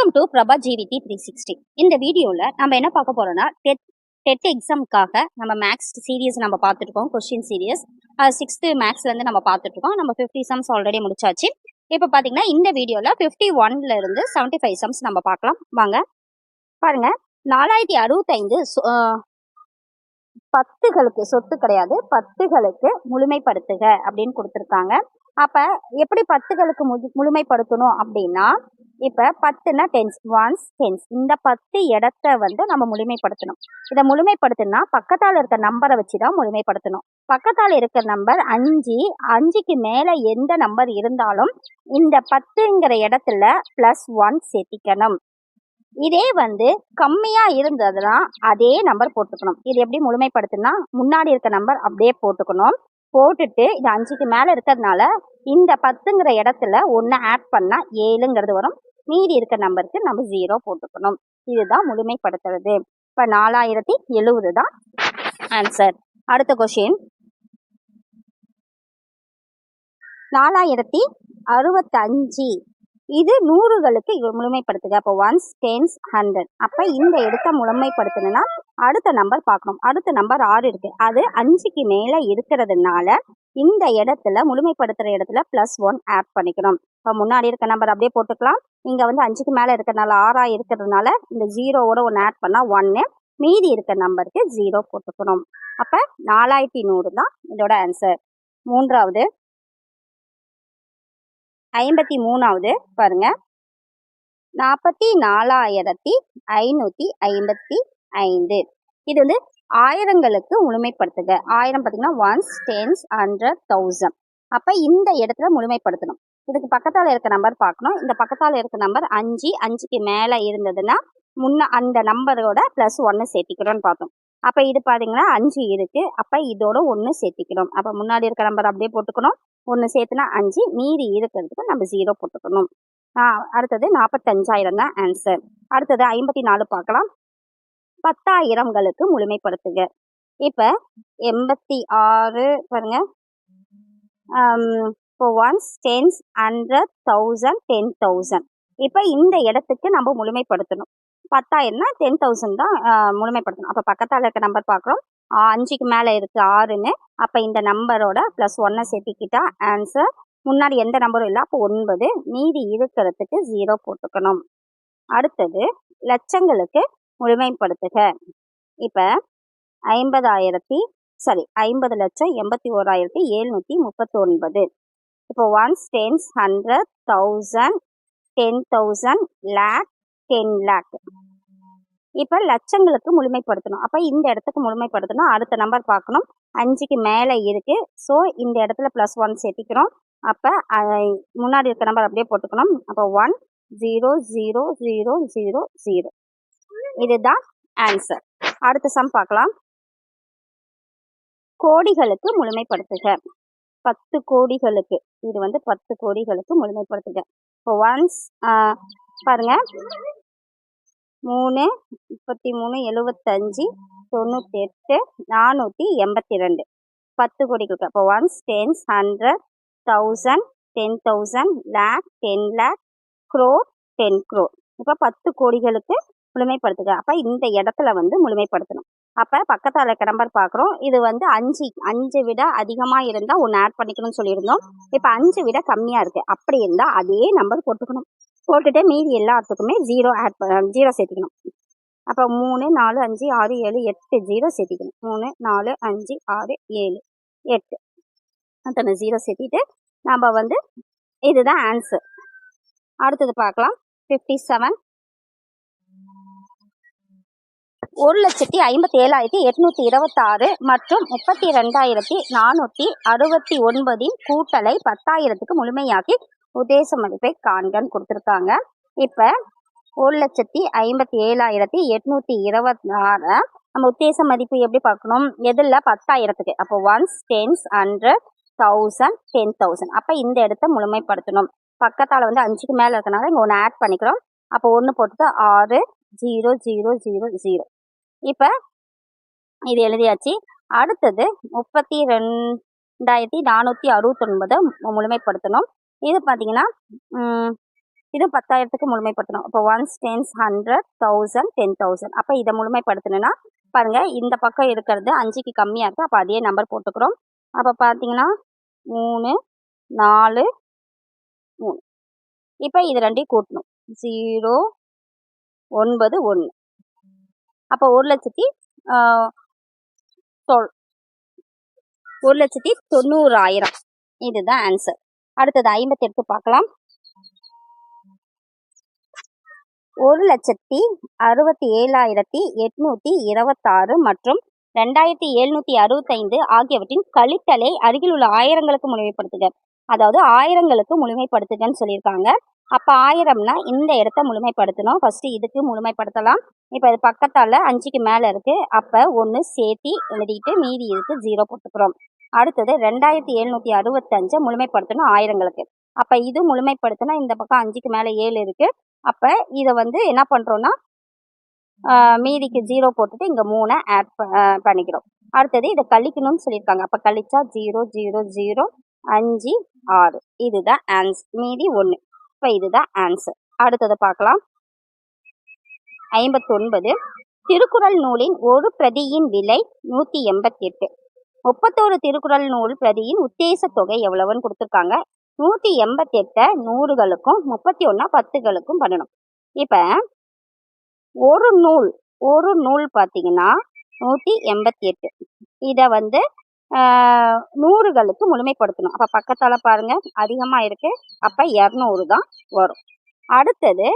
Welcome to Prabha ஜிவிடி 360. இந்த வீடியோவில் நம்ம என்ன பார்க்க போறோம்னா டெட் எக்ஸாமுக்காக நம்ம மேக்ஸ் சீரியஸ் நம்ம பார்த்துருக்கோம். கொஸ்டின் சீரியஸ் 6th மேக்ஸ்லேருந்து நம்ம பார்த்துட்ருக்கோம். நம்ம 50 சம்ஸ் ஆல்ரெடி முடிச்சாச்சு. இப்போ பார்த்தீங்கன்னா இந்த வீடியோவில் 51 இருந்து 75 சம்ஸ் நம்ம பார்க்கலாம். வாங்க பாருங்க. 4065 பத்துகளுக்கு சொத்து கிடையாது, பத்துகளுக்கு முழுமைப்படுத்துக அப்படின்னு கொடுத்துருக்காங்க. அப்ப எப்படி பத்துகளுக்கு முழுமைப்படுத்தணும் அப்படின்னா, இப்ப 10னா டென்ஸ், ஒன்ஸ் டென்ஸ், இந்த 10 இடத்த வந்து நம்ம முழுமைப்படுத்தணும். இதை முழுமைப்படுத்தினா பக்கத்தால இருக்க நம்பரை வச்சுதான் முழுமைப்படுத்தணும். பக்கத்தால இருக்க நம்பர் 5, 5க்கு மேல எந்த நம்பர் இருந்தாலும் இந்த 10ங்கிற இடத்துல +1 சேர்த்திக்கணும். இதே வந்து கம்மியா இருந்ததுன்னா அதே நம்பர் போட்டுக்கணும். இது எப்படி முழுமைப்படுத்தினா, முன்னாடி இருக்க நம்பர் அப்படியே போட்டுக்கணும். போட்டுட்டு இது 5க்கு மேல இருக்கிறதுனால இந்த 10ங்கிற இடத்துல 1 ஆட் பண்ணா 7ங்கிறது வரும். மீதி இருக்க நம்பருக்கு நம்ம 0 போட்டுக்கணும். இதுதான் முழுமைப்படுத்துறது. இப்ப 4070 தான் ஆன்சர். அடுத்த கொஸ்டின் 4065. இது 100களுக்கு முழுமைப்படுத்துக. அப்போ ஒன்ஸ், டென்ஸ், 100. அப்ப இந்த இடத்த முழுமைப்படுத்தணும்னா அடுத்த நம்பர் பார்க்கணும். அடுத்த நம்பர் 6 இருக்கு, அது 5க்கு மேல இருக்கிறதுனால இந்த இடத்துல முழுமைப்படுத்துற இடத்துல +1 ஆட் பண்ணிக்கணும். இப்போ முன்னாடி இருக்க நம்பர் அப்படியே போட்டுக்கலாம். இங்க வந்து 5க்கு மேல இருக்கிறதுனால 6 இருக்கிறதுனால இந்த 0வோட 1 ஆட் பண்ணா 1, மீதி இருக்க நம்பருக்கு 0 போட்டுக்கணும். அப்ப 4100 தான் இதோட ஆன்சர். மூன்றாவது 53வது பாருங்க. 44,555. இது வந்து ஆயிரங்களுக்கு முழுமைப்படுத்துக. 1000 பார்த்தீங்கன்னா ஒன்ஸ், டென்ஸ், 100, 1000. அப்ப இந்த இடத்துல முழுமைப்படுத்தணும். இதுக்கு பக்கத்தால இருக்க நம்பர் பார்க்கணும். இந்த பக்கத்தால இருக்க நம்பர் 5, 5க்கு மேல இருந்ததுன்னா அந்த நம்பரோட +1 சேர்த்திக்கிறோம்னு பார்த்தோம். அப்ப இது பாத்தீங்கன்னா 5 இருக்கு, அப்ப இதோட 1 சேர்த்திக்கணும். அப்ப முன்னாடி இருக்க நம்பர் அப்படியே போட்டுக்கணும். 1 சேர்த்துனா 5, மீதி இருக்கிறதுக்கு நம்ம 0 போட்டுக்கணும். அடுத்தது 45,000 தான் ஆன்சர். அடுத்தது 54 பார்க்கலாம். 10,000களுக்கு முழுமைப்படுத்துக. இப்ப 86 பாருங்க. இப்போ ஒன்ஸ், டென்ஸ், 100, 1000, 10,000. இப்ப இந்த இடத்துக்கு நம்ம முழுமைப்படுத்தணும். 10,000னா 10,000 தான் முழுமைப்படுத்தணும். அப்ப பக்கத்தால இருக்க நம்பர் பார்க்குறோம். 5க்கு மேல இருக்கு 6ன்னு. அப்ப இந்த நம்பரோட +1 சேர்த்திக்கிட்டா ஆன்சர். முன்னாடி எந்த நம்பரும் இல்லை, அப்போ 9, மீதி இருக்கிறதுக்கு 0 போட்டுக்கணும். அடுத்தது லட்சங்களுக்கு முழுமைப்படுத்துக. இப்ப 50,81,739. இப்போ ஒன்ஸ், டென்ஸ், 100, 1000, 10,000, lakh, 10 lakh. இப்ப லட்சங்களுக்கு முழுமைப்படுத்தணும். அப்ப இந்த இடத்துக்கு முழுமைப்படுத்தணும். அடுத்த நம்பர் பார்க்கணும். 5க்கு மேல இருக்கு, ஸோ இந்த இடத்துல +1 சேர்த்திக்கிறோம். அப்ப முன்னாடி இருக்க நம்பர் அப்படியே போட்டுக்கணும். அப்போ 1, 0, 0, 0, 0, 0. இதுதான் ஆன்சர். அடுத்த சம் பார்க்கலாம். கோடிகளுக்கு முழுமைப்படுத்துக. 10 கோடிகளுக்கு, இது வந்து 10 கோடிகளுக்கு முழுமைப்படுத்துக. இப்போ ஒன்ஸ் பாருங்க. 3, 33, 75, 98, 482. 10 கோடிகளுக்கு. அப்போ once, tense, 100, 1000, 10,000, lakh, 10 lakh, crore, 10 crore. இப்போ 10 கோடிகளுக்கு முழுமைப்படுத்துக. அப்ப இந்த இடத்துல வந்து முழுமைப்படுத்தணும். அப்ப பக்கத்தால இருக்க நம்பர் பார்க்குறோம். இது வந்து 5 விட அதிகமா இருந்தா 1 ஆட் பண்ணிக்கணும்னு சொல்லியிருந்தோம். இப்ப 5 விட கம்மியா இருக்கு, அப்படி இருந்தா அதே நம்பர் போட்டுக்கணும். போட்டுட்டு மீதி எல்லாத்துக்குமே 0 சேர்த்திக்கணும். அப்ப 3, 4, 5, 6, 7, 8 0 சேர்த்திக்கணும். 3, 4, 5, 6, 7, 8 அத்தனை 0 சேர்த்திட்டு நம்ம வந்து இதுதான் ஆன்சர். அடுத்தது பார்க்கலாம். 57. 1,57,826 மற்றும் 32,469 கூட்டலை 10,000க்கு முழுமையாக்கி உத்தேச மதிப்பை காண்கன்னு கொடுத்துருக்காங்க. இப்ப 1,57,826 நம்ம உத்தேச மதிப்பு எப்படி பார்க்கணும்? எதுல? 10,000க்கு. அப்போ ஒன்ஸ், டென்ஸ், 100, 1000, 10,000. அப்ப இந்த இடத்த முழுமைப்படுத்தணும். பக்கத்தால வந்து 5க்கு மேல இருக்கனால இங்க 1 ஆட் பண்ணிக்கிறோம். அப்போ 1 போட்டுட்டு 6, 0, 0, 0, 0. இப்ப இது எழுதியாச்சு. அடுத்தது 32,469 முழுமைப்படுத்தணும். இது பாத்தீங்கன்னா இது 10,000க்கு முழுமைப்படுத்தணும். இப்போ 1s 10s 100 1000 10,000. அப்போ இதை முழுமைப்படுத்தணும்னா பாருங்க, இந்த பக்கம் இருக்கிறது 5க்கு கம்மியாக இருக்குது. அப்போ அதே நம்பர் போட்டுக்கிறோம். அப்போ பார்த்தீங்கன்னா 3 4 3. இப்போ இது ரெண்டையும் கூட்டணும். 0 9 1. அப்போ 1,90,000. இதுதான் ஆன்சர். அடுத்தது 58 பார்க்கலாம். 1,67,826 மற்றும் 2,765 ஆகியவற்றின் கழித்தலை அருகில் உள்ள ஆயிரங்களுக்கு முழுமைப்படுத்துக. அதாவது ஆயிரங்களுக்கு முழுமைப்படுத்துகன்னு சொல்லியிருக்காங்க. அப்போ 1000னா இந்த இடத்த முழுமைப்படுத்தணும். ஃபர்ஸ்ட் இதுக்கு முழுமைப்படுத்தலாம். இப்போ இது பக்கத்தால் 5க்கு மேலே இருக்குது. அப்போ 1 சேர்த்தி எழுதிட்டு மீதி இதுக்கு 0 போட்டுக்கிறோம். அடுத்தது 2,765 முழுமைப்படுத்தணும் ஆயிரங்களுக்கு. அப்போ இது முழுமைப்படுத்தினா இந்த பக்கம் 5க்கு மேலே 7 இருக்குது. அப்போ இதை என்ன பண்ணுறோன்னா மீதிக்கு 0 போட்டுட்டு இங்கே 3 ஆட் பண்ணிக்கிறோம். அடுத்தது இதை கழிக்கணும்னு சொல்லியிருக்காங்க. அப்போ கழிச்சா 0 0 0 5 6. இதுதான் ஆன்சர். மீதி 1. இப்போ இதுதான் ஆன்சர். அடுத்தது பார்க்கலாம். 59 திருக்குறள் நூலின் ஒரு பிரதியின் விலை 188. 31 திருக்குறள் நூல் பிரதியின் உத்தேச தொகை எவ்வளவுன்னு கொடுத்துருக்காங்க. 188 100களுக்கும் 31 10களுக்கும் பண்ணணும். இப்போ ஒரு நூல் பார்த்தீங்கன்னா 188. இதை 100களுக்கு முழுமைப்படுத்தணும். அப்போ பக்கத்தால் பாருங்க அதிகமாக இருக்கு. அப்போ 200 தான் வரும். அடுத்தது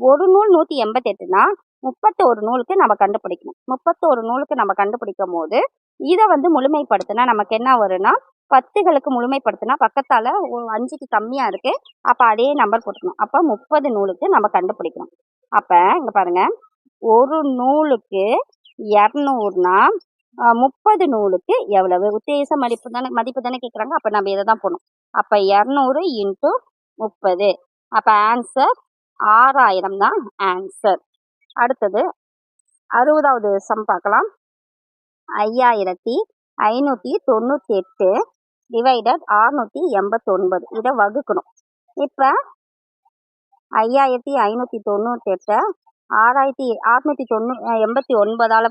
ஒரு நூல் 188னா 31 நூலுக்கு நம்ம கண்டுபிடிக்கணும். 31 நூலுக்கு நம்ம கண்டுபிடிக்கும் போது இதை முழுமைப்படுத்தினா நமக்கு என்ன வரும்னா 10களுக்கு முழுமைப்படுத்தினா பக்கத்தால் 5க்கு கம்மியாக இருக்கு. அப்போ அதே நம்பர் போட்டுக்கணும். அப்போ 30 நூலுக்கு நம்ம கண்டுபிடிக்கணும். அப்போ இங்கே பாருங்க, ஒரு நூலுக்கு 200னா 30 நூலுக்கு எவ்வளவு? உத்தேச மதிப்பு தானே கேட்குறாங்க. அப்போ நம்ம இதை தான் போடணும். அப்போ 200 × 30. அப்போ ஆன்சர் 6000 தான் ஆன்சர். அடுத்தது 60வது சம் பார்க்கலாம். 5598 டிவைடட் 689. இதை வகுக்கணும். இப்போ 5598 689ஆல்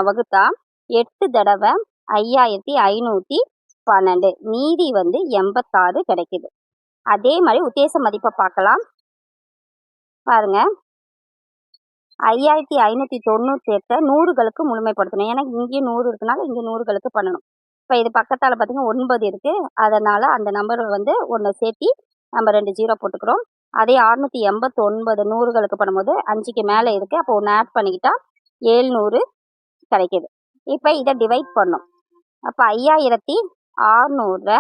வகுத்தா 8 தடவை 5512. மீதி 86 கிடைக்குது. அதே மாதிரி உத்தேச மதிப்பை பார்க்கலாம். பாருங்க, 5598 100களுக்கு முழுமைப்படுத்தணும். ஏன்னா இங்கே 100 இருக்குனால இங்கே 100களுக்கு பண்ணணும். இப்போ இது பக்கத்தால் பார்த்தீங்கன்னா 9 இருக்குது. அதனால் அந்த நம்பர் 1 சேர்த்தி நம்ம 2 0 போட்டுக்கிறோம். அதே 689 100களுக்கு பண்ணும்போது 5க்கு மேலே இருக்குது. அப்போ 1 ஆட் பண்ணிக்கிட்டா 700 கிடைக்கிது. இப்போ இதை டிவைட் பண்ணோம். அப்போ 5600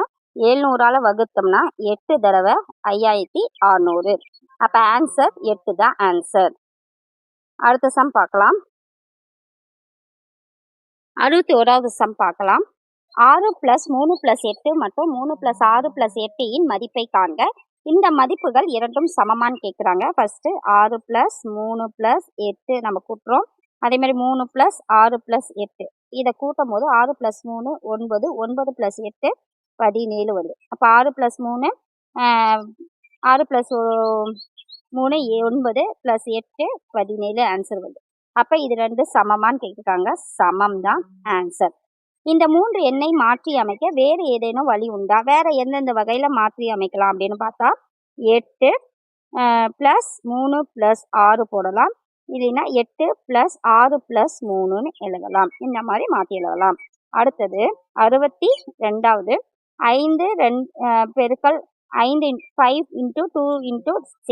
700ஆல் வகுத்தோம்னா 8 தடவை 5600. அப்போ ஆன்சர் 8 தான் ஆன்சர். அடுத்த சம் பார்க்கலாம். 61வது சம் பார்க்கலாம். 6 + 3 + 8 மற்றும் 3 + 6 + 8 மதிப்பை காண்க. இந்த மதிப்புகள் இரண்டும் சமமான்னு கேட்குறாங்க. ஃபர்ஸ்ட் 6 + 3 + 8 நம்ம கூட்டுறோம். அதே மாதிரி 3 + 6 + 8 இதை கூட்டும் போது 6 + 3 9 9 + 8 17 வருது. அப்போ 6 + 3 6 + 3 9 + 8 17 ஆன்சர் வருது. அப்போ இது ரெண்டு சமமான்னு கேட்குறாங்க. சமம் தான் ஆன்சர். இந்த 3 எண்ணை மாற்றி அமைக்க வேறு ஏதேனும் வழி உண்டா? வேற எந்தெந்த வகையில் மாற்றி அமைக்கலாம் அப்படின்னு பார்த்தா 8 + 3 + 6 போடலாம். இல்லைன்னா 8 + 6 + 3ன்னு எழுதலாம். இந்த மாதிரி மாற்றி எழுதலாம். அடுத்தது 62வது 5 பெருக்கல் 5 5 × 2 ×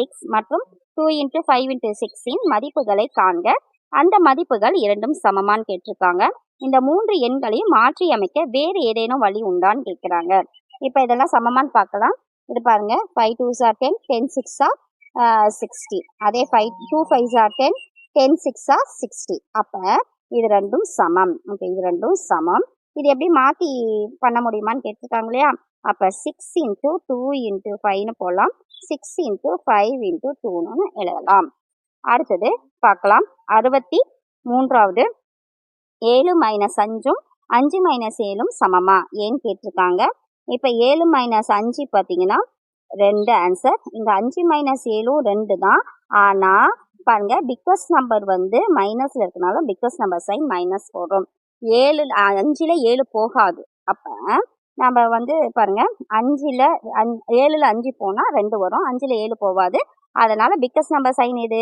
6 மற்றும் 2 × 5 × 6 மதிப்புகளை காண்க. அந்த மதிப்புகள் இரண்டும் சமமான்னு கேட்டிருக்காங்க. இந்த 3 எண்களையும் மாற்றி அமைக்க வேறு ஏதேனும் வழி உண்டான்னு கேட்குறாங்க. இப்போ இதெல்லாம் சமமான்னு பார்க்கலாம். இது பாருங்க, 5 2s are 10 10 6s are 60. அதே 2 5s are 10 10 6s are 60. அப்போ இது ரெண்டும் சமம். ஓகே, இது ரெண்டும் சமம். இது எப்படி மாற்றி பண்ண முடியுமான்னு கேட்டிருக்காங்க இல்லையா? அப்போ 6 × 2 × 5ன்னு போடலாம். 6 × 5 × 2ன்னு எழுதலாம். அடுத்தது பார்க்கலாம். 63வது 7 - 5ம் 5 - 7ம் சமமா ஏன்னு கேட்டிருக்காங்க. இப்போ 7 - 5 பார்த்தீங்கன்னா 2 ஆன்சர். இங்க 5 மைனஸ் 7 2 தான். ஆனா பாருங்க பிக்கஸ்ட் நம்பர் வந்து மைனஸ்ல இருக்கனால பிக்கஸ்ட் நம்பர் சைன் மைனஸ் போடும். 5ல 7 போகாது. அப்ப நம்ம வந்து பாருங்க 7ல 5 போனா 2 வரும். 5ல 7 போகாது. அதனால பிக்கஸ்ட் நம்பர் சைன் எது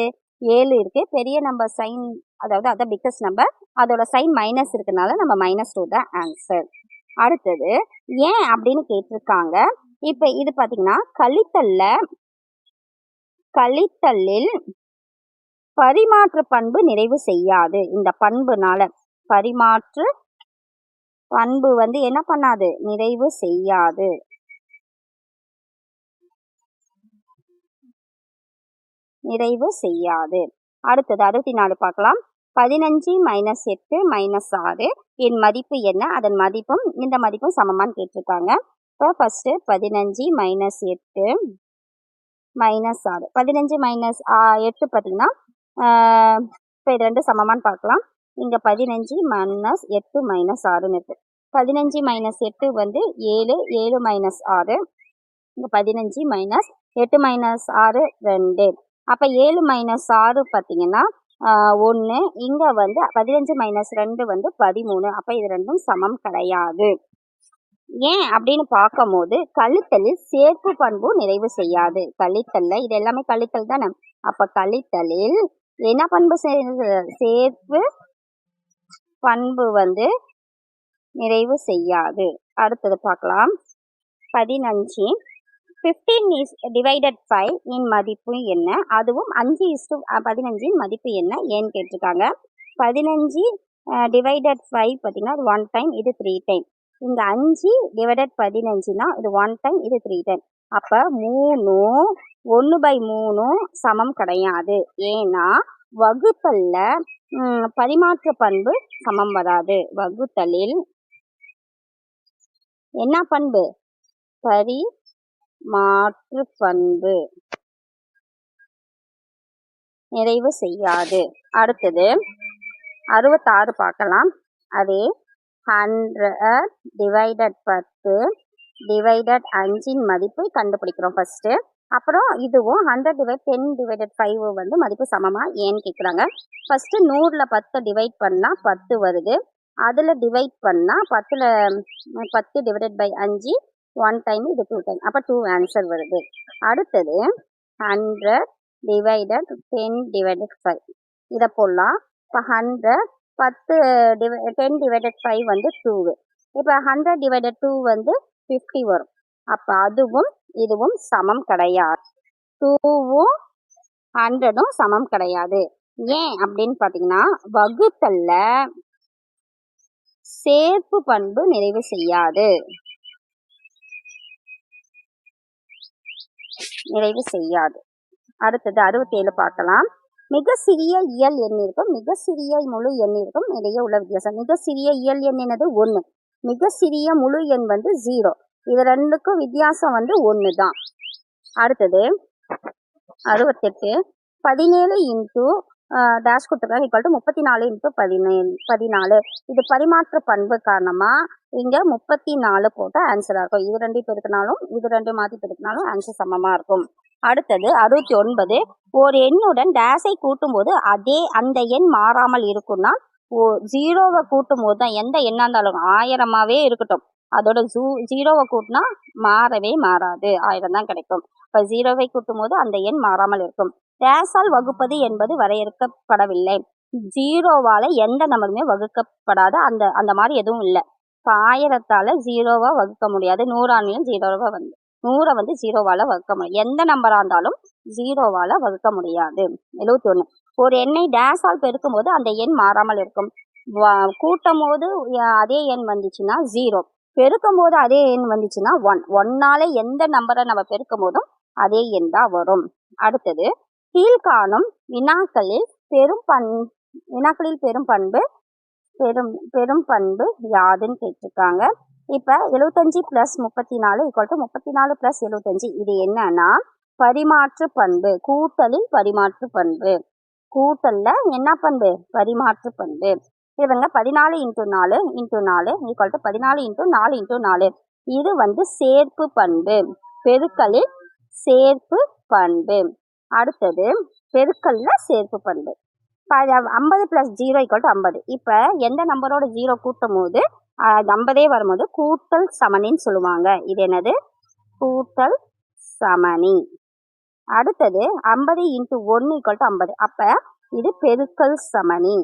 7 இருக்கு. பெரிய நம்பர் சைன் அதாவது அதான் பிக்கஸ்ட் நம்பர், அதோட சைன் மைனஸ் இருக்கனால நம்ம -2 தான் ஆன்சர். அடுத்தது ஏன் அப்படின்னு கேட்டிருக்காங்க. இப்ப இது பாத்தீங்கன்னா கழித்தலில் பரிமாற்று பண்பு நிறைவு செய்யாது. இந்த பண்புனால பரிமாற்று பண்பு வந்து என்ன பண்ணாது, நிறைவு செய்யாது. அடுத்தது 64 பார்க்கலாம். 15 மைனஸ் 8 மைனஸ் 6 என் மதிப்பு என்ன, அதன் மதிப்பும் இந்த மதிப்பும் சமமான்னு கேட்டிருக்காங்க. இப்போ ஃபர்ஸ்ட் 15 மைனஸ் 8 மைனஸ் 6. 15 மைனஸ் 8 பார்த்தீங்கன்னா இப்போ இது ரெண்டு சமமான்னு பார்க்கலாம். இங்கே 15 மைனஸ் 8 மைனஸ் 6ன்னு இருக்கு. 15 மைனஸ் 8 வந்து 7, 7 மைனஸ் 6. இங்கே 15 மைனஸ் 8 மைனஸ் 6 2. அப்போ 7 மைனஸ் 6 பார்த்தீங்கன்னா 1. இங்கே வந்து 15 மைனஸ் 2 வந்து 13. அப்போ இது ரெண்டும் சமம் கிடையாது. ஏன் அப்படின்னு பார்க்கும்போது கழித்தலில் சேர்ப்பு பண்பு நிறைவு செய்யாது. கழித்தல்ல இது எல்லாமே கழித்தல் தானே. அப்ப கழித்தலில் என்ன பண்பு சேர்ப்பு பண்பு வந்து நிறைவு செய்யாது. அடுத்தது பார்க்கலாம். 15 15 is divided 5 இன் மதிப்பு என்ன, அதுவும் 5:15 மதிப்பு என்ன ஏன்னு கேட்டிருக்காங்க. 15 divided 5 பார்த்தீங்கன்னா அது 1 டைம், இது 3 டைம். இங்க 5 divided 15னா இது 1 டைம், இது 3 டைம். அப்ப 3 1/3 சமம் கிடையாது. ஏன்னா வகுத்தல்ல பரிமாற்று பண்பு சமம் வராது. வகுத்தலில் என்ன பண்பு, பரிமாற்று பண்பு நிறைவு செய்யாது. அடுத்தது 66 பார்க்கலாம். அதே 100 டிவைடட் 10 டிவைடட் 5 மதிப்பு கண்டுபிடிக்கிறோம் ஃபர்ஸ்ட். அப்புறம் இதுவும் 100 டிவைட் 10 டிவைடட் 5 வந்து மதிப்பு சமமா ஏன்னு கேட்குறாங்க. ஃபர்ஸ்ட் 100ல 10 டிவைட் பண்ணா 10 வருது. அதில் டிவைட் பண்ணா 10ல 10 டிவைடட் பை 5 1 டைம், இது 2 டைம். அப்போ 2 ஆன்சர் வருது. அடுத்தது 100 டிவைடட் 10 டிவைடட் 5 இதை போடலாம். இப்போ 100 10 டிவைடட் 5 வந்து 2. இப்போ 100 டிவைடட் 2 வந்து 50 வரும். அப்போ அதுவும் இதுவும் சமம் கிடையாது. 2வும் 100ம் சமம் கிடையாது. ஏன் அப்படின்னு பார்த்தீங்கன்னா வகுத்தல்ல சேர்ப்பு பண்பு நிறைவு செய்யாது. அடுத்தது 67 பார்க்கலாம். மிக சிறிய இயல் எண்ணிற்கும் மிக சிறிய முழு எண்ணிற்கும் இடையே உள்ள வித்தியாசம். மிக சிறிய இயல் எண் என்னது 1, மிக சிறிய முழு எண் வந்து 0. இது ரெண்டுக்கும் வித்தியாசம் வந்து 1 தான். அடுத்தது 68 17 இன்ட்டு டேஷ் கொடுத்துருக்காங்க ஈக்குவல் டு 34 இன்ட்டு 14. இது பரிமாற்ற பண்பு காரணமா இங்க 34 போட்ட ஆன்சரா இருக்கும். இது ரெண்டு பெருக்கினாலும் இது ரெண்டு மாற்றி பெருக்கினாலும் ஆன்சர் சமமா இருக்கும். அடுத்தது 69 ஒரு எண்ணுடன் டேஷை கூட்டும் போது அந்த எண் மாறாமல் இருக்கும்னா 0வை கூட்டும் போது தான், எந்த எண்ணா இருந்தாலும் 1000மாவே இருக்கட்டும், அதோட 0வை கூட்டினா மாறவே மாறாது, 1000 தான் கிடைக்கும். இப்போ 0வை கூட்டும் போது அந்த எண் மாறாமல் இருக்கும். டேஷால் வகுப்பது என்பது வரையறுக்கப்படவில்லை. 0வால எந்த நம்பருமே வகுக்கப்படாத அந்த மாதிரி எதுவும் இல்லை. இப்போ 1000ஆல 0வா வகுக்க முடியாது. 100ஆலையும் 0வா 100 வந்து 0வால வகுக்க முடியும். எந்த நம்பரா இருந்தாலும் 0வால வகுக்க முடியாது. 71 ஒரு எண்ணை டேஷால் பெருக்கும் போது அந்த எண் மாறாமல் இருக்கும். கூட்டும் போது அதே எண் வந்துச்சுன்னா 0, பெருக்கும் போது அதே எண் வந்துச்சுன்னா 1. 1ஆல எந்த நம்பரை நம்ம பெருக்கும் போதும் அதே எண் தான் வரும். அடுத்தது கீழ்காணும் வினாக்களில் பெரும் பண்பு யாதுன்னு கேட்டிருக்காங்க. இப்ப 75 + 34 = 34 + 75. இது என்னன்னா பரிமாற்று பண்பு. கூட்டலில் பரிமாற்று பண்பு. கூட்டல்ல என்ன பண்பு, பரிமாற்று பண்பு. இவங்க 14 × 4 × 4 = 14 × 4 × 4. இது வந்து சேர்ப்பு பண்பு. பெருக்கலில் சேர்ப்பு பண்பு. அடுத்தது பெருக்கல்ல சேர்ப்பு பண்பு. 50 + 0 = 50. இப்போ எந்த நம்பரோட 0 கூட்டும் போது 50 வரும்போது கூட்டல் சமணின்னு சொல்லுவாங்க. இது என்னது? கூட்டல் சமணி. அடுத்தது 50 × 1 = 50. அப்போ இது பெருக்கல் சமணி.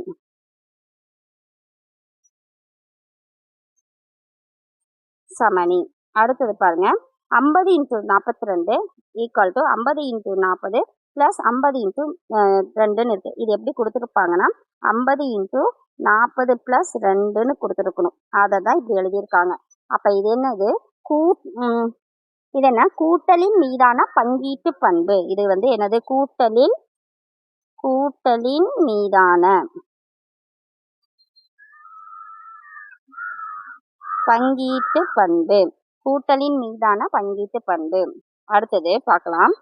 அடுத்தது பாருங்க, 50 × 42 = 50 × 40 + 50 × 2ன்னு இருக்கு. இது எப்படி கொடுத்துருப்பாங்கன்னா 50 × 40 + 2ன்னு கொடுத்துருக்கணும். அதை தான் இப்படி எழுதியிருக்காங்க. அப்போ இது என்னது? இது என்ன? கூட்டலின் மீதான பங்கீட்டு பண்பு. இது வந்து என்னது? கூட்டலின் மீதான பங்கீட்டு பண்பு. கூட்டலின் மீதான பங்கீட்டு பண்பு. அடுத்தது பார்க்கலாம்.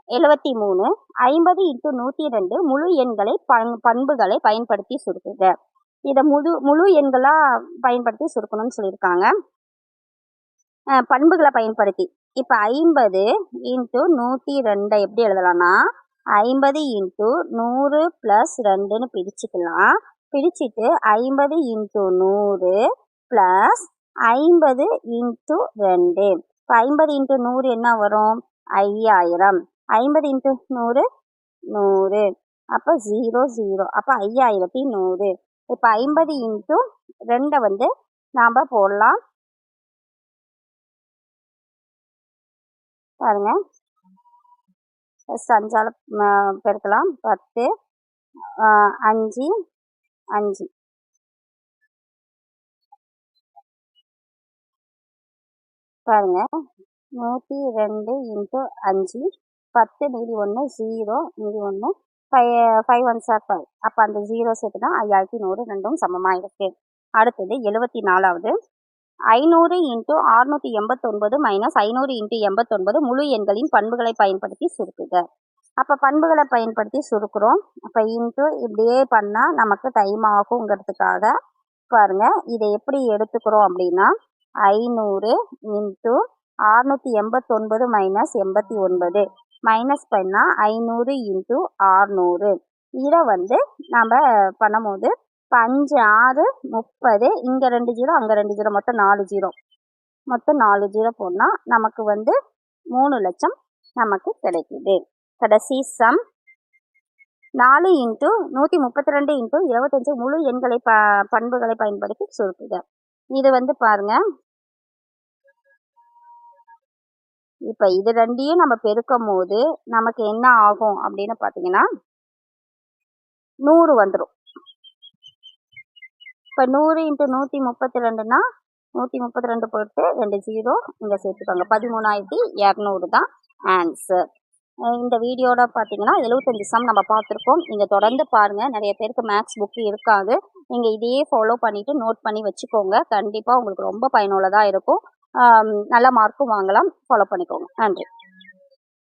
73 50 × 102 முழு எண்களை பண்புகளை பயன்படுத்தி சுருக்குக. இதை முழு எண்களா பயன்படுத்தி சுருக்கணும்னு சொல்லியிருக்காங்க. பண்புகளை பயன்படுத்தி. இப்போ 50 × 102 எப்படி எழுதலாம்னா 50 × 100 + 2ன்னு பிரிச்சுக்கலாம். பிரிச்சுட்டு 50 × 100 + 50 × 2. இப்போ 50 × 100 என்ன வரும்? 5000. 50 × 100 100. அப்போ 0 0. அப்போ 5100. இப்போ 50 × 2 வந்து நாம் போடலாம். பாருங்க, 5ஆல் பெருக்கலாம். 10 5 5. பாருங்க, 102 × 5 10 மீதி 1 0 மீதி 1 5 1s are 5. அப்போ அந்த 0 சேர்த்துனா 5100 ரெண்டும் சமமாக இருக்கு. அடுத்தது 74வது 500 × 689 - 500 × 89 முழு எண்களின் பண்புகளை பயன்படுத்தி சுருக்குக. அப்போ பண்புகளை பயன்படுத்தி சுருக்குறோம். அப்போ இன்ட்டு இப்படியே பண்ணால் நமக்கு டைம் ஆகுங்கிறதுக்காக பாருங்க, இதை எப்படி எடுத்துக்கிறோம் அப்படின்னா 500 × 689 - 89 மைனஸ் பண்ணால் 500 × 600. இதை வந்து நம்ம பண்ணும்போது 5 6 30. இங்கே 2 0 அங்கே 2 0 மொத்தம் 4 0. மொத்தம் 4 0 போனால் நமக்கு வந்து 3 லட்சம் நமக்கு கிடைக்குது. கடைசி சம் 4 × 132 × 25 முழு எண்களை பண்புகளை பயன்படுத்தி சுருக்குக. இது வந்து பாருங்க, இப்போ இது ரெண்டையும் நம்ம பெருக்கும் போது நமக்கு என்ன ஆகும் அப்படின்னு பார்த்தீங்கன்னா 100 வந்துடும். இப்போ 100 × 132னா 132 போட்டு 2 0 இங்கே சேர்த்துக்கோங்க. 13200 தான் ஆன்சர். இந்த வீடியோட பார்த்தீங்கன்னா 75 சம் நம்ம பார்த்துருக்கோம். நீங்கள் தொடர்ந்து பாருங்கள். நிறைய பேருக்கு மேக்ஸ் புக்கு இருக்காது. நீங்கள் இதையே ஃபாலோ பண்ணிவிட்டு நோட் பண்ணி வச்சுக்கோங்க. கண்டிப்பாக உங்களுக்கு ரொம்ப பயனுள்ளதாக இருக்கும். நல்ல மார்க்கும் வாங்கலாம். ஃபாலோ பண்ணிக்கோங்க. நன்றி.